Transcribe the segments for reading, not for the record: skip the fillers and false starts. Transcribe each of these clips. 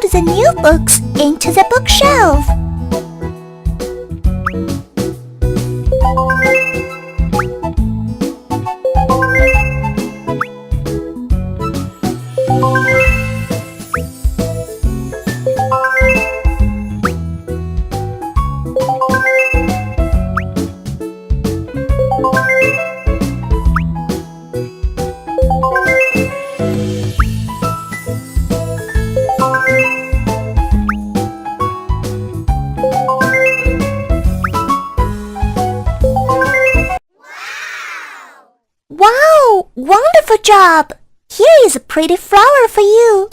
put the new books into the bookshelf. Wow! Wonderful job! Here is a pretty flower for you.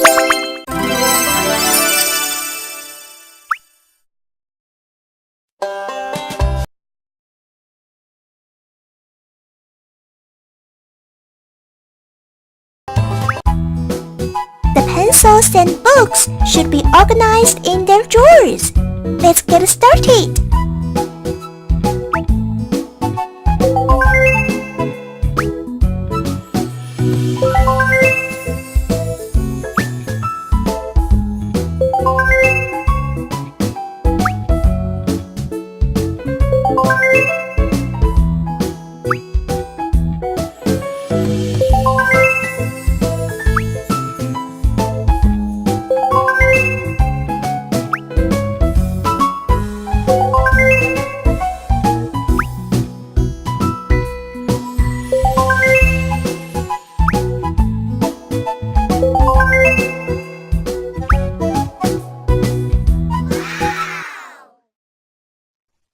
The pencils and books should be organized in their drawers. Let's get started.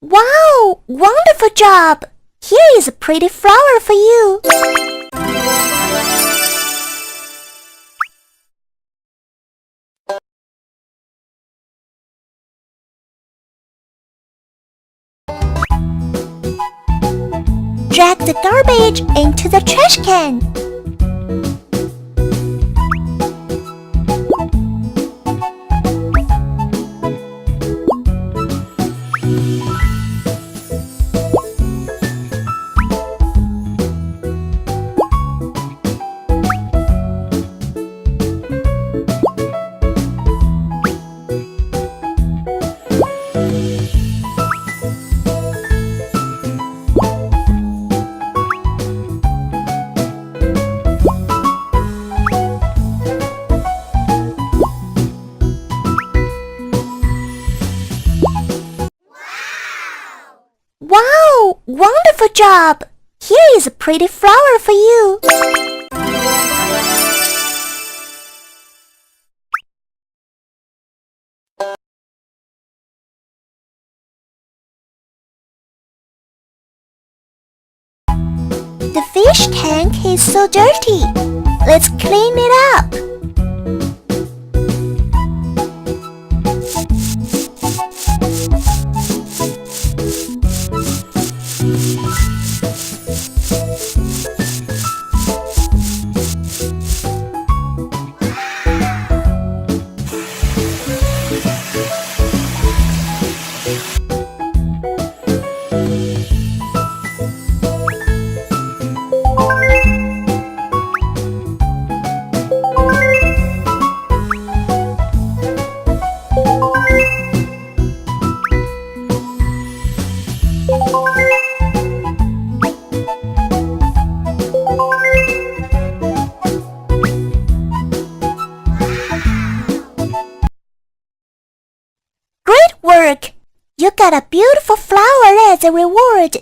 Wow! Wonderful job! Here is a pretty flower for you. Drag the garbage into the trash can. Wow! Wonderful job! Here is a pretty flower for you. The fish tank is so dirty. Let's clean it up. Great work! You got a beautiful flower as a reward.